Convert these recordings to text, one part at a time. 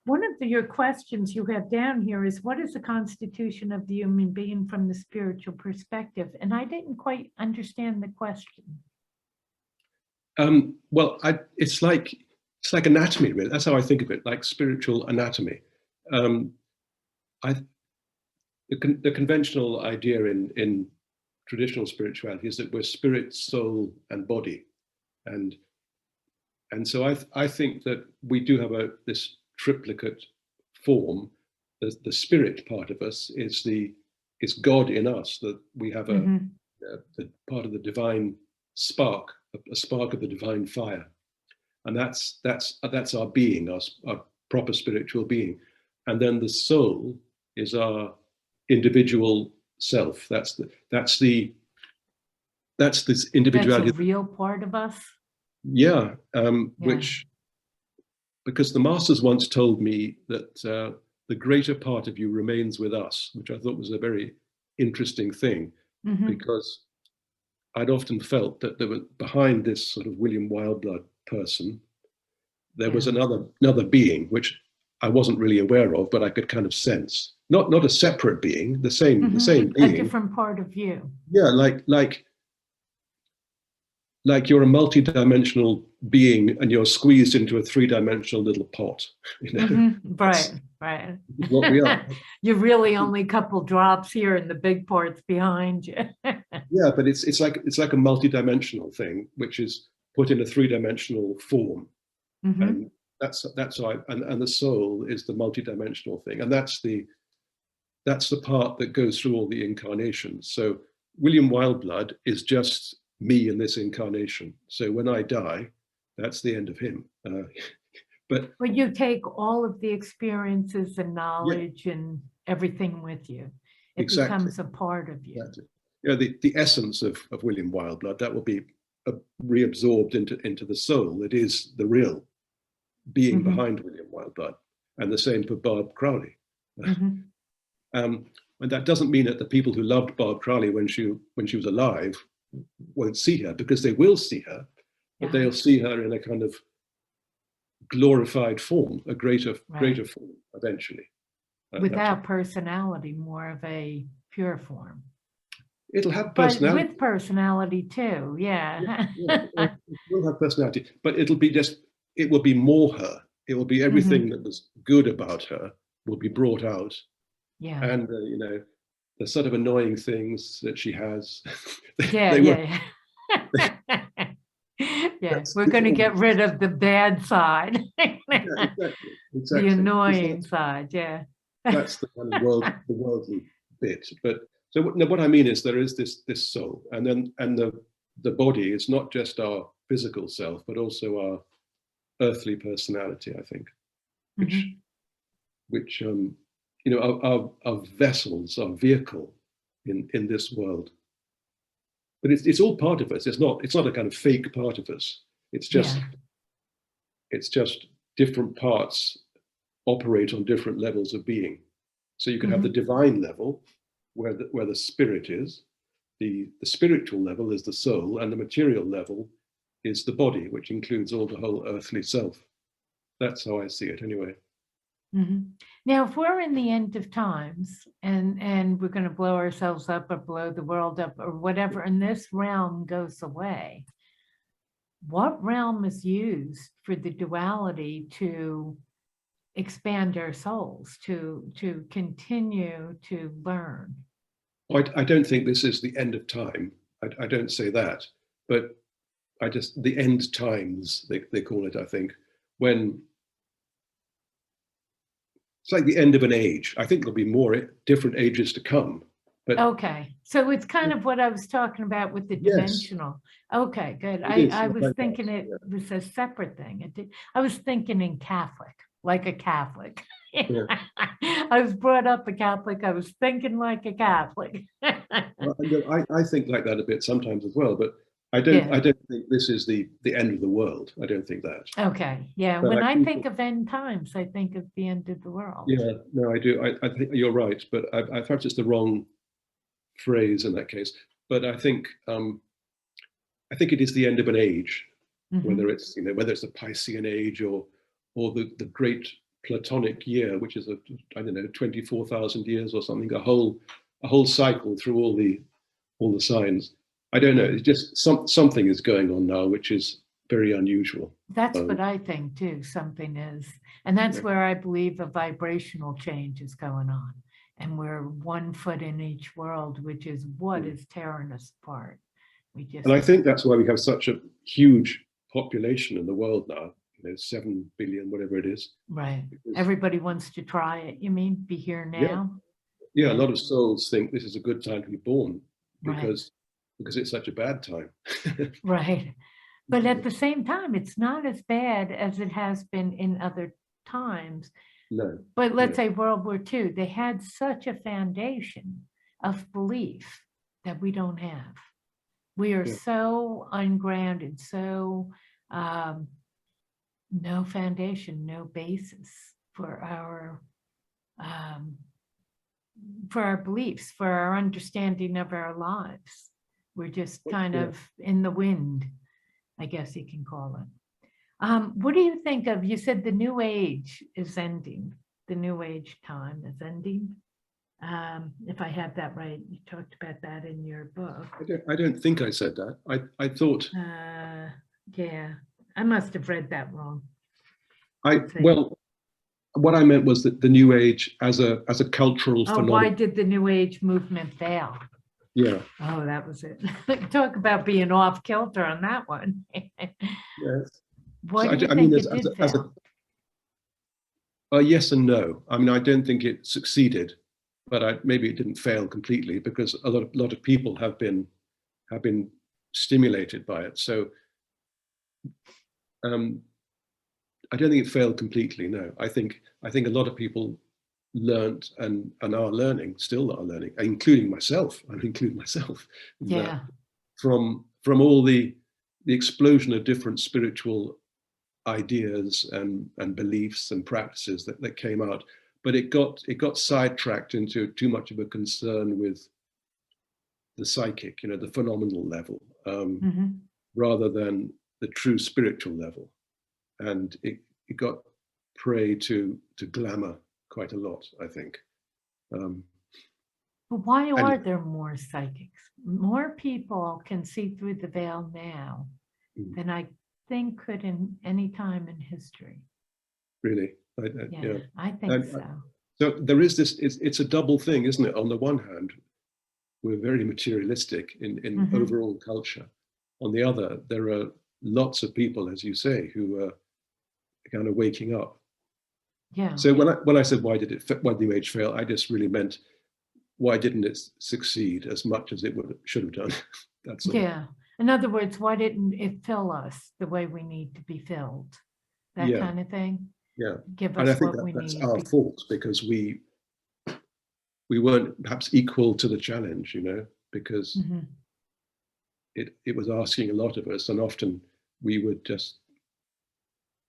One of your questions you have down here is, what is the constitution of the human being from the spiritual perspective? And I didn't quite understand the question. Well, it's like anatomy, really. That's how I think of it, like spiritual anatomy. The conventional idea in traditional spirituality is that we're spirit, soul, and body, and so I think that we do have this triplicate form. The spirit part of us is God in us, that we have the part of the divine spark, a spark of the divine fire, and that's our being, our proper spiritual being. And then the soul is our individual self. That's this individuality. That's a real part of us. Yeah, which, because the masters once told me that the greater part of you remains with us, which I thought was a very interesting thing, because I'd often felt that there was, behind this sort of William Wildblood person, there was another being, which I wasn't really aware of, but I could kind of sense. Not a separate being, the same being. A different part of you. Yeah, like you're a multi-dimensional being and you're squeezed into a three-dimensional little pot. You know? Right. What we are. You're really only a couple drops here and the big part's behind you. Yeah, but it's like a multi-dimensional thing, which is put in a three-dimensional form. And that's how and the soul is the multi-dimensional thing. And that's the part that goes through all the incarnations. So William Wildblood is just me in this incarnation. So when I die, that's the end of him. But you take all of the experiences and knowledge and everything with you. It becomes a part of you. Exactly. Yeah, the essence of William Wildblood, that will be reabsorbed into the soul. It is the real being behind William Wildblood, and the same for Barb Crowley. And that doesn't mean that the people who loved Barb Crowley when she was alive won't see her, because they will see her, but they'll see her in a kind of glorified form, a greater form eventually. Without personality, more of a pure form. It'll have personality. But with personality too, it will have personality, but it will be more her. It will be everything that was good about her will be brought out. Yeah. And the sort of annoying things that she has. Yeah. We're going to get rid of the bad side. Exactly. The annoying side, That's the kind of the worldly bit. But so what I mean is there is this soul, and the body is not just our physical self, but also our earthly personality, I think, which our vessels, our vehicle in this world. But it's all part of us. It's not a kind of fake part of us. It's just different parts operate on different levels of being. So you can have the divine level, where the spirit is, the spiritual level is the soul, and the material level is the body, which includes all the whole earthly self. That's how I see it anyway. Now, if we're in the end of times and we're going to blow ourselves up or blow the world up or whatever, and this realm goes away, what realm is used for the duality to expand our souls, to continue to learn? I don't think this is the end of time. I don't say that, but the end times, they call it, I think, when it's like the end of an age. I think there'll be more different ages to come. But okay, so it's kind of what I was talking about with the dimensional. Okay, good. I was thinking it was a separate thing. I was thinking in Catholic, like a Catholic. I was brought up a Catholic. I was thinking like a Catholic. Well, I think like that a bit sometimes as well, but I don't think this is the end of the world. I don't think that. Okay, yeah. But when I think of end times, I think of the end of the world. Yeah, no, I do. I think you're right, but perhaps it's the wrong phrase in that case. But I think it is the end of an age, whether it's the Piscean age or the great Platonic year, which is I don't know, 24,000 years or something, a whole cycle through all the signs. I don't know. It's just something is going on now, which is very unusual. That's what I think too, something is. And that's where I believe a vibrational change is going on. And we're 1 foot in each world, which is what is tearing us apart. And I think that's why we have such a huge population in the world now, 7 billion, whatever it is. Right. Everybody wants to try it, you mean, be here now? Yeah, a lot of souls think this is a good time to be born because it's such a bad time. Right. But at the same time, it's not as bad as it has been in other times. No. But let's say World War II, they had such a foundation of belief that we don't have. We are so ungrounded, so no foundation, no basis for our beliefs, for our understanding of our lives. We're just kind of in the wind, I guess you can call it. What do you think of, you said the New Age is ending, the New Age time is ending. If I have that right, you talked about that in your book. I don't think I said that. I thought. Yeah, I must have read that wrong. Well, what I meant was that the New Age as a cultural phenomenon. Why did the New Age movement fail? Yeah. Oh, that was it. Talk about being off kilter on that one. Yes. What do you think it did fail? Yes and no. I mean, I don't think it succeeded, but maybe it didn't fail completely because a lot of people have been stimulated by it. So I don't think it failed completely. No, I think a lot of people learned and are learning, still are learning, including myself. I include myself. Yeah. From all the explosion of different spiritual ideas and beliefs and practices that came out, but it got sidetracked into too much of a concern with the psychic, the phenomenal level, rather than the true spiritual level, and it got prey to glamour quite a lot, I think. But why are there more psychics? More people can see through the veil now than I think could in any time in history. Really? Yeah, I think so. So there is this, it's a double thing, isn't it? On the one hand, we're very materialistic in overall culture. On the other, there are lots of people, as you say, who are kind of waking up. Yeah. So when I said why did the New Age fail, I just really meant why didn't it succeed as much as it should have done? That's all. Yeah. In other words, why didn't it fill us the way we need to be filled? That kind of thing. Yeah. Give us and I think what we that's need. our fault because we weren't perhaps equal to the challenge, because it was asking a lot of us, and often we would just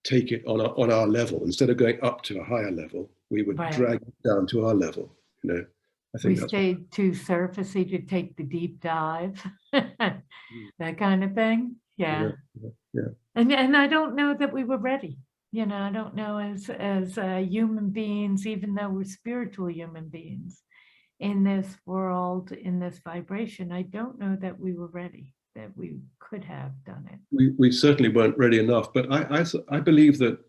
take it on our level instead of going up to a higher level. We would drag it down to our level. I think we stayed too surfacey to take the deep dive, that kind of thing. Yeah. And I don't know that we were ready. I don't know as human beings, even though we're spiritual human beings in this world, in this vibration, I don't know that we were ready, that we could have done it. We certainly weren't ready enough, but I believe that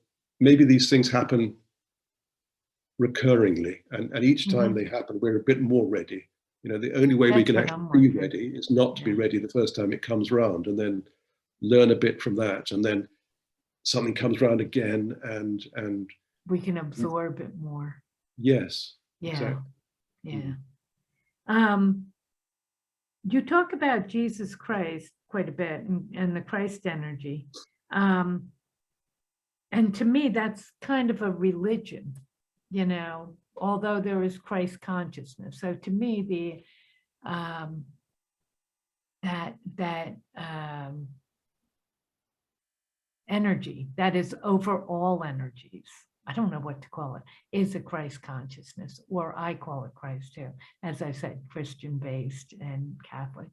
maybe these things happen recurringly, and each time they happen, we're a bit more ready. The only way we can actually be ready is not to be ready the first time it comes round, and then learn a bit from that, and then something comes around again, and we can absorb it more. Yes. Yeah. Exactly. Yeah. You talk about Jesus Christ quite a bit and the Christ energy. And to me, that's kind of a religion, although there is Christ consciousness. So to me, that energy that is over all energies, I don't know what to call it, is a Christ consciousness, or I call it Christ too, as I said, Christian based and Catholic.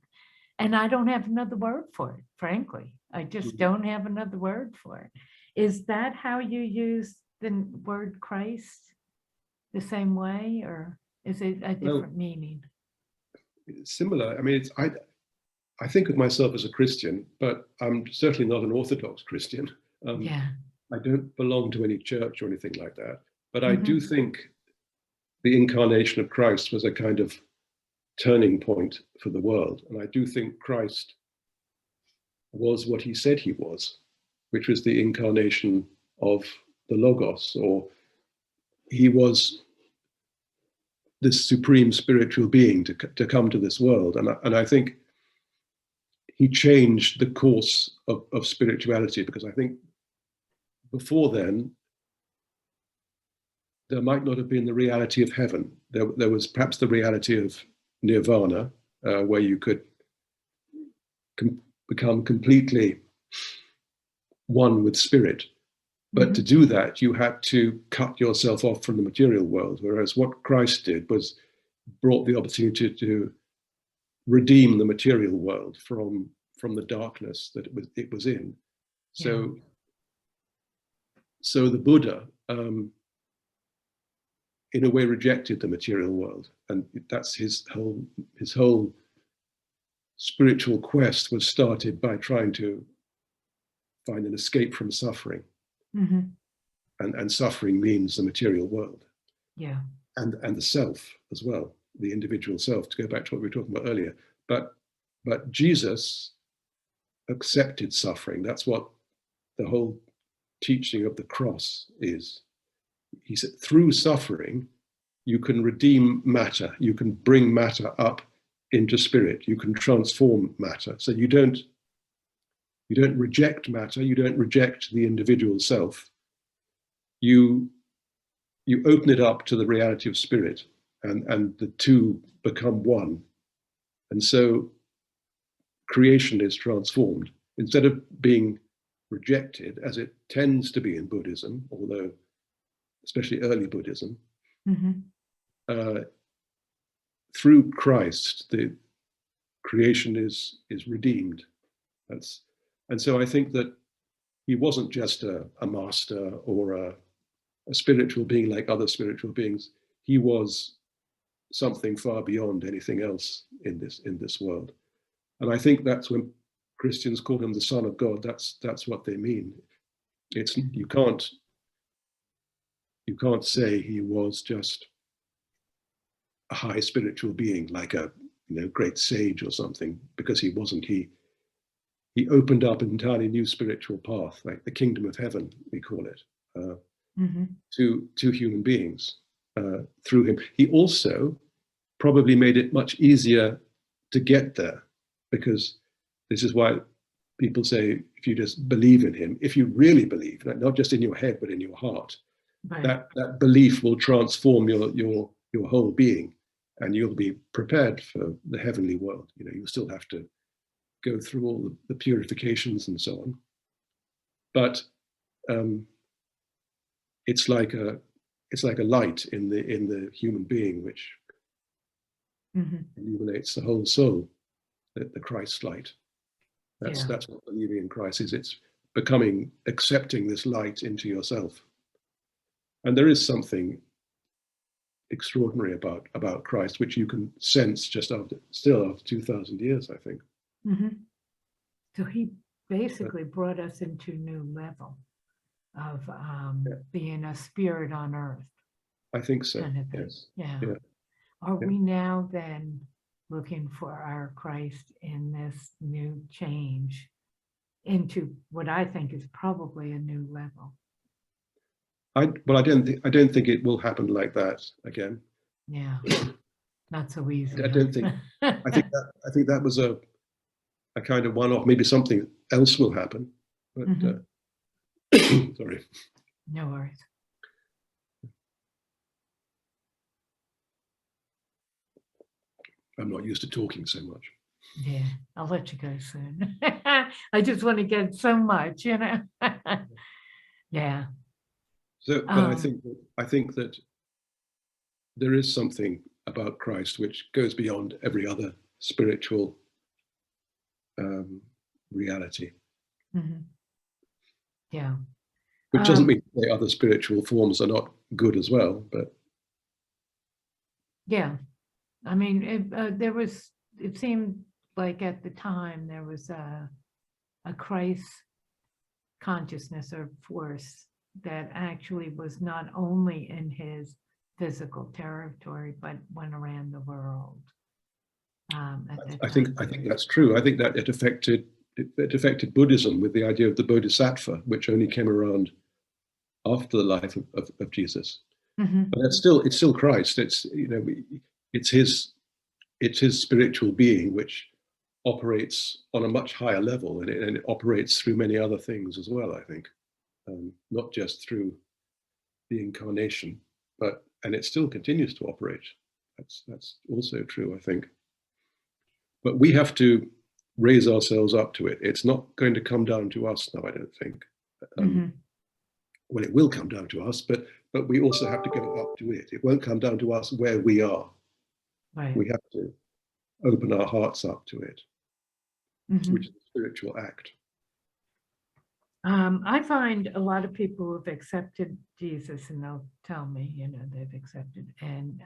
And I don't have another word for it, frankly. I just don't have another word for it. Is that how you use the word Christ the same way, or is it a different meaning? Similar. I mean, I think of myself as a Christian, but I'm certainly not an Orthodox Christian. Yeah. I don't belong to any church or anything like that. But I Mhm. do think the incarnation of Christ was a kind of turning point for the world. And I do think Christ was what he said he was, which was the incarnation of the Logos, or he was this supreme spiritual being to come to this world. And I think he changed the course of spirituality, because I think before then, there might not have been the reality of heaven. There was perhaps the reality of nirvana, where you could become completely one with spirit. But to do that, you had to cut yourself off from the material world. Whereas what Christ did was brought the opportunity to redeem the material world from the darkness that it was in. So, so the Buddha, in a way, rejected the material world, and that's his whole spiritual quest was started by trying to find an escape from suffering. Mm-hmm. And suffering means the material world. Yeah. And the self as well, the individual self, to go back to what we were talking about earlier. But Jesus accepted suffering. That's what the whole teaching of the cross is. He said, through suffering, you can redeem matter. You can bring matter up into spirit. You can transform matter. So you don't reject matter. You don't reject the individual self. You open it up to the reality of spirit, and the two become one. And so creation is transformed. Instead of being rejected, as it tends to be in Buddhism, although especially early Buddhism, through Christ, the creation is redeemed. And so I think that he wasn't just a master or a spiritual being like other spiritual beings. He was something far beyond anything else in this world. And I think that's when Christians call him the Son of God. That's what they mean. It's you can't say he was just a high spiritual being like a great sage or something, because he wasn't. He opened up an entirely new spiritual path, like the kingdom of heaven, we call it, to human beings through him. He also probably made it much easier to get there, because this is why people say, if you just believe in him, if you really believe, not just in your head but in your heart, right, that belief will transform your whole being, and you'll be prepared for the heavenly world. You'll still have to go through all the purifications and so on, but it's like a light in the human being which illuminates the whole soul, the Christ light. That's what believing in Christ is. It's accepting this light into yourself. And there is something extraordinary about Christ, which you can sense after 2,000 years, I think. So he basically brought us into a new level of being a spirit on earth. I think so. Kind of yes. Yeah. Are we now then looking for our Christ in this new change into what I think is probably a new level? I don't think it will happen like that again. Yeah. Not so easy. I don't think. I think that was a kind of one-off. Maybe something else will happen. But sorry. No worries. I'm not used to talking so much. Yeah, I'll let you go soon. I just want to get so much, Yeah. So, but I think that there is something about Christ which goes beyond every other spiritual reality. Yeah. which doesn't mean the other spiritual forms are not good as well, but Yeah, I mean, it seemed like at the time there was a Christ consciousness or force that actually was not only in his physical territory, but went around the world. I think that's true. I think that it affected Buddhism with the idea of the Bodhisattva, which only came around after the life of Jesus. Mm-hmm. But it's still Christ. It's his spiritual being which operates on a much higher level, and it operates through many other things as well. I think, not just through the incarnation, and it still continues to operate. That's also true, I think. But we have to raise ourselves up to it. It's not going to come down to us now, I don't think. Well, it will come down to us, but we also have to go up to it. It won't come down to us where we are. Right. We have to open our hearts up to it, which is a spiritual act. I find a lot of people who have accepted Jesus, and they'll tell me, they've accepted, and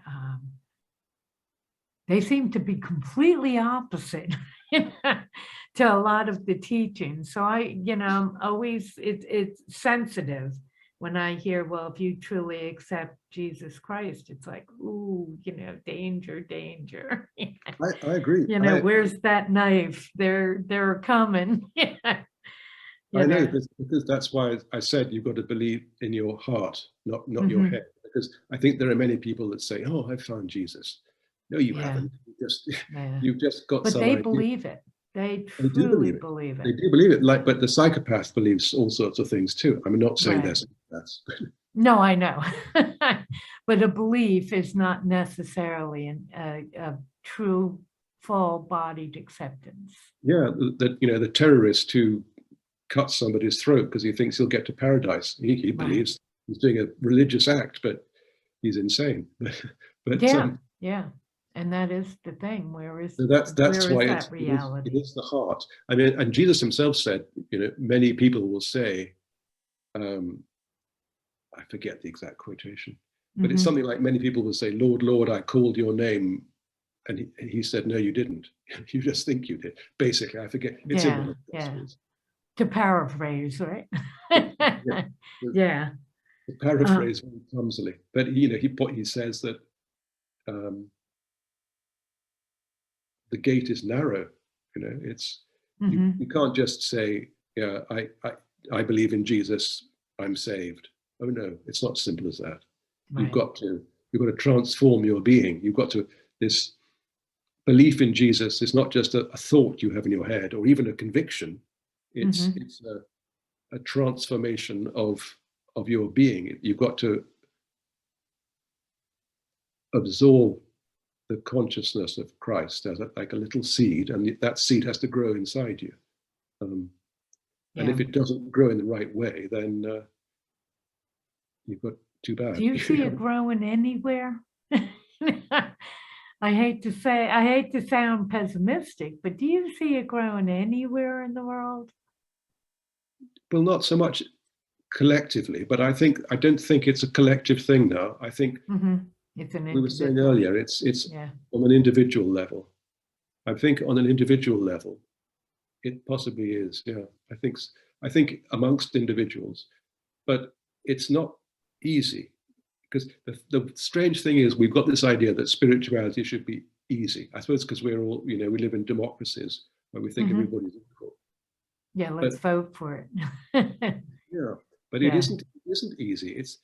they seem to be completely opposite to a lot of the teaching. So I'm always, it's sensitive when I hear, well, if you truly accept Jesus Christ, it's like, ooh, danger, danger. I agree. Where's that knife? They're coming. I know, because that's why I said you've got to believe in your heart, not your head. Because I think there are many people that say, "Oh, I found Jesus." No, you haven't. You've just got some. But they believe it. They truly believe it. They do believe it. But the psychopath believes all sorts of things too. I'm not saying they're psychopaths. No, I know. But a belief is not necessarily a true, full-bodied acceptance. Yeah, the terrorist who cuts somebody's throat because he thinks he'll get to paradise. He believes he's doing a religious act, but he's insane. But yeah. And that is the thing. Where is that's why that reality? It is the heart. I mean, and Jesus himself said, many people will say, I forget the exact quotation, but it's something like, many people will say, "Lord, Lord, I called your name," and he said, "No, you didn't. You just think you did." Basically, I forget. It's in one of the Gospels. To paraphrase, right? Yeah. To paraphrase very clumsily, but he says that the gate is narrow. It's you can't just say, "Yeah, I believe in Jesus, I'm saved." Oh no, it's not simple as that. Right. You've got to transform your being. This belief in Jesus is not just a thought you have in your head or even a conviction. It's a transformation of your being. You've got to absorb the consciousness of Christ as like a little seed, and that seed has to grow inside you. And if it doesn't grow in the right way, then you've got too bad. Do you see it growing anywhere? I hate to sound pessimistic, but do you see it growing anywhere in the world? Well, not so much collectively, but I don't think it's a collective thing now. I think it's an we were saying earlier, it's on an individual level. I think on an individual level, it possibly is. Yeah, I think amongst individuals, but it's not easy, because the strange thing is we've got this idea that spirituality should be easy. I suppose because we're all, we live in democracies where we think everybody's equal. Yeah, let's vote for it. Yeah, but it isn't easy. It's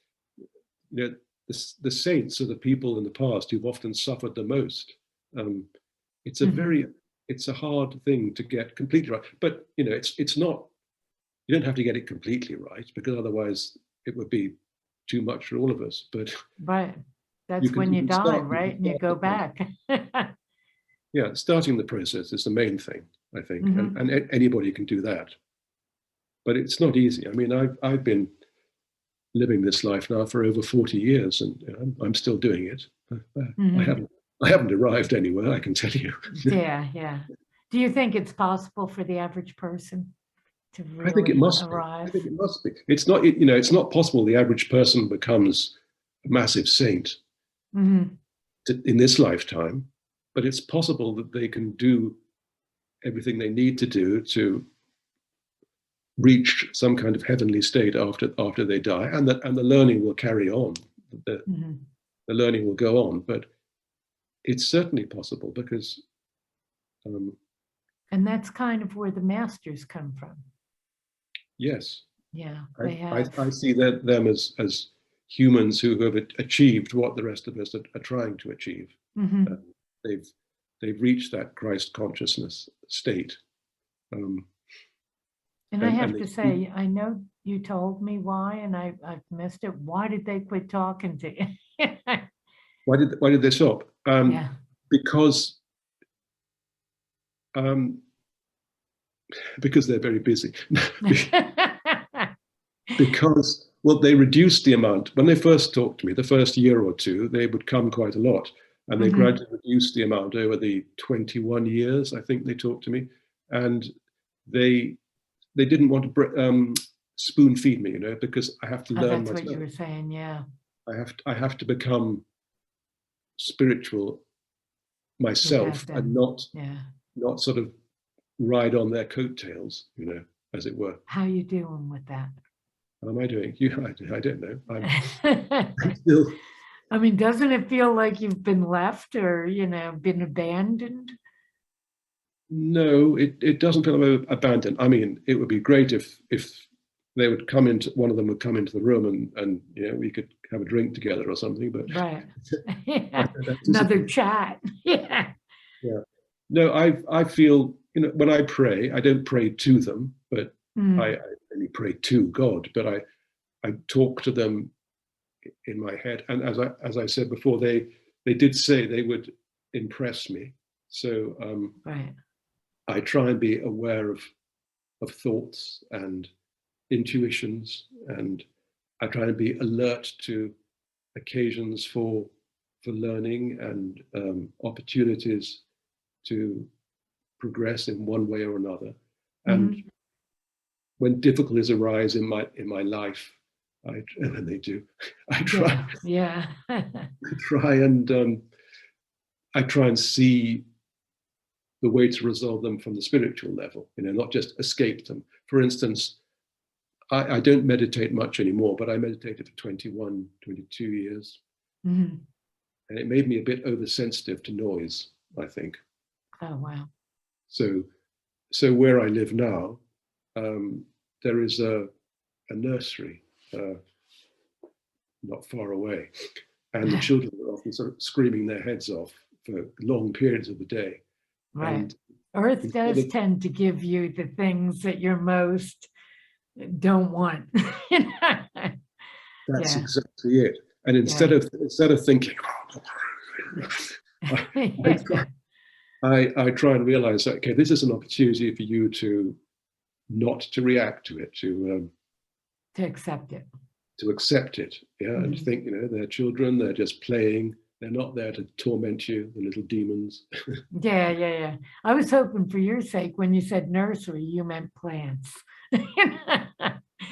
the saints are the people in the past who've often suffered the most. It's a hard thing to get completely right. But it's not. You don't have to get it completely right, because otherwise it would be too much for all of us. But right, that's when you die, right? And you go back. Yeah, starting the process is the main thing, I think, and anybody can do that. But it's not easy. I mean, I've been living this life now for over 40 years, and I'm still doing it. I haven't arrived anywhere, I can tell you. Yeah. Do you think it's possible for the average person? to I think it really must be. I arrive? think it must be. It's not, it's not possible the average person becomes a massive saint Mhm. in this lifetime, but it's possible that they can do everything they need to do to reach some kind of heavenly state after they die, and the learning will carry on. Mhm. The learning will go on, but it's certainly possible because And that's kind of where the masters come from. yes, Yeah, they have. I see them as humans who have achieved what the rest of us are trying to achieve. Mhm. They've reached that Christ consciousness state. And I have they to speak. say, I know you told me why, and I've missed it. Why did they quit talking to you? Why did they stop? Yeah. Because um, because they're very busy. Because, well, they reduced the amount. When they first talked to me, the first year or two, they would come quite a lot. And they Mhm. gradually reduced the amount over the 21 years, I think they talked to me. And they didn't want to spoon feed me, because I have to Oh, learn that's what you myself. were saying. Yeah. I have to become spiritual myself Without and them. Yeah. not sort of ride on their coattails, as it were. How you doing with that? How am I doing? I don't know. I'm still. I mean, doesn't it feel like you've been left or, been abandoned? No, it doesn't feel abandoned. I mean, it would be great if they would come into one of them would come into the room and we could have a drink together or something. But Right. I don't Another anticipate. chat. Yeah. Yeah. No, I feel when I pray, I don't pray to them, but I only pray to God. But I talk to them in my head, and as I said before, they did say they would impress me. So Right. I try and be aware of thoughts and intuitions, and I try to be alert to occasions for learning and opportunities to progress in one way or another. And Mhm. when difficulties arise in my life, and they do, I try Yeah. Yeah. try and I try and see the way to resolve them from the spiritual level, not just escape them. For instance, I don't meditate much anymore, but I meditated for 21, 22 years. Mhm. And it made me a bit oversensitive to noise, I think. Oh, wow. So where I live now, there is a nursery not far away. And the children are often sort of screaming their heads off for long periods of the day. Right. And Earth instead does of, tend to give you the things that you're most don't want. that's Yeah. exactly it. And instead Yeah. of thinking, I, I, try, I try and realize that, okay, this is an opportunity for you to not to react to it, To accept it. to accept it, and Mhm. think, they're children, they're just playing, they're not there to torment you, the little demons. Yeah, yeah, yeah. I was hoping for your sake when you said nursery, you meant plants.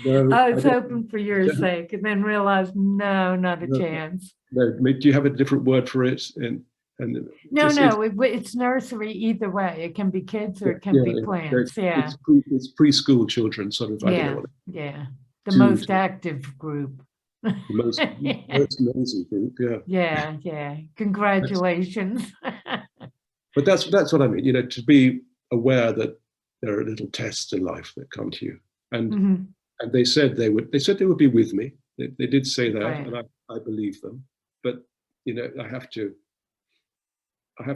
No, I I was hoping for your don't, sake and then realized, no, not a no, chance. no. Do you have a different word for it? And No, it's no, it's nursery either way. It can be kids or yeah, it can yeah, be yeah. plants. Yeah, It's preschool children, sort of. I don't know yeah, what yeah. The two most to active group. the most amazing group. Yeah, Yeah, yeah. Congratulations. but that's what I mean. To be aware that there are little tests in life that come to you, and Mhm. they said they would. They said they would be with me. They did say that, Right. and I believe them. But I have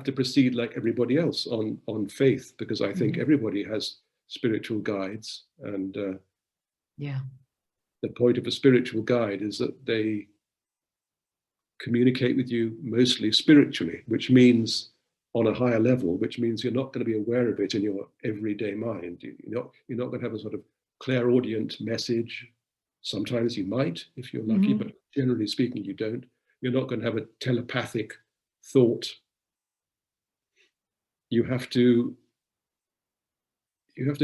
to proceed like everybody else on faith, because I think Mhm. everybody has spiritual guides, and Yeah. the point of a spiritual guide is that they communicate with you mostly spiritually, which means on a higher level, which means you're not going to be aware of it in your everyday mind. You're not going to have a sort of clairaudient message. Sometimes you might, if you're lucky, but Mhm. generally speaking, you don't. You're not going to have a telepathic thought. You have to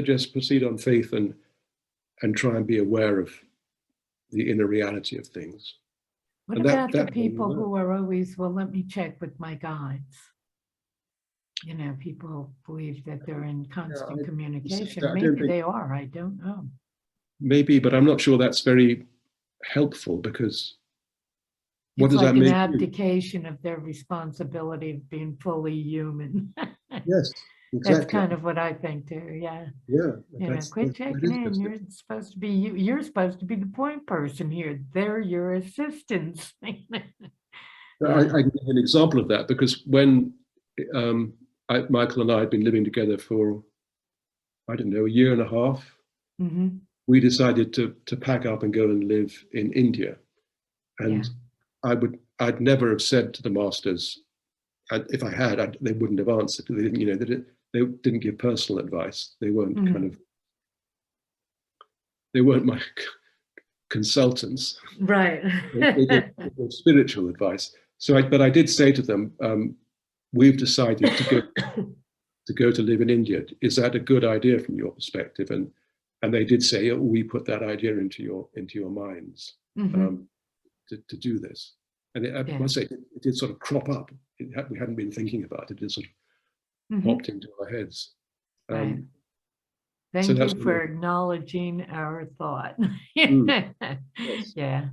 just proceed on faith, and and try and be aware of the inner reality of things. What And about the that people who are always, well, let me check with my guides? You know, people believe that they're in constant communication. I don't Maybe think- they are, I don't know. Maybe, but I'm not sure that's very helpful, because what It's does like that an make you? abdication of their responsibility of being fully human. Yes, That's exactly. kind of what I think too, yeah. Yeah, You know, quit checking in, you're supposed to be, you're supposed to be the point person here. They're your assistants. I can give you an example of that, because when Michael and I had been living together for, I don't know, a year and a half, Mhm. we decided to pack up and go and live in India. And I'd never have said to the masters, and if I had, they wouldn't have answered. They didn't, you know, they didn't give personal advice. They weren't they weren't my consultants. Right. They gave spiritual advice. So, but I did say to them, we've decided to go to live in India. Is that a good idea from your perspective? And they did say, oh, we put that idea into your minds to do this. And I must say, it did sort of crop up. We hadn't been thinking about it. It sort of popped into our heads. Right. Thank so you for acknowledging our thought. Yes. Yeah.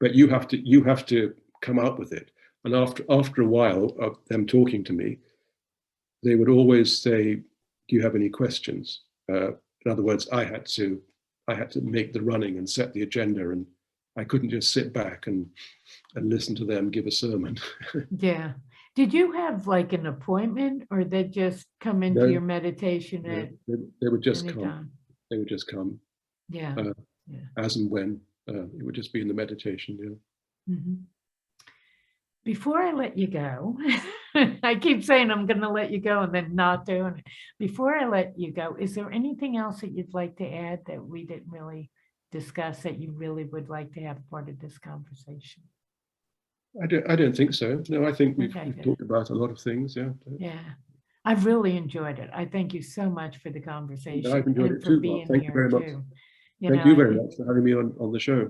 But you have to come up with it. And after a while of them talking to me, they would always say, do you have any questions? In other words, I had to make the running and set the agenda, and I couldn't just sit back and listen to them give a sermon. Yeah. Did you have like an appointment, or they just come into your meditation at they would just any come. time? They would just come. Yeah. As and when. It would just be in the meditation. Yeah. Before I let you go, I keep saying I'm going to let you go and then not doing it. Before I let you go, is there anything else that you'd like to add that we didn't really discuss that you really would like to have part of this conversation? I don't think so. No, I think we've talked about a lot of things. Yeah. Yeah. I've really enjoyed it. I thank you so much for the conversation. I've enjoyed it too. Well, thank you very much. Thank you very much for having me on the show.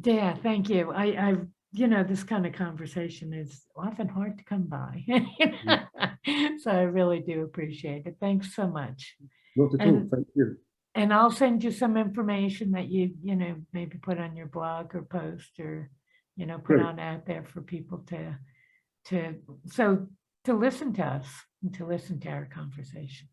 Yeah, thank you. I you know, this kind of conversation is often hard to come by. So I really do appreciate it. Thanks so much. Not at all. Thank you. And I'll send you some information that you know, maybe put on your blog or post, or, you know, put on out there for people to listen to us and to listen to our conversation.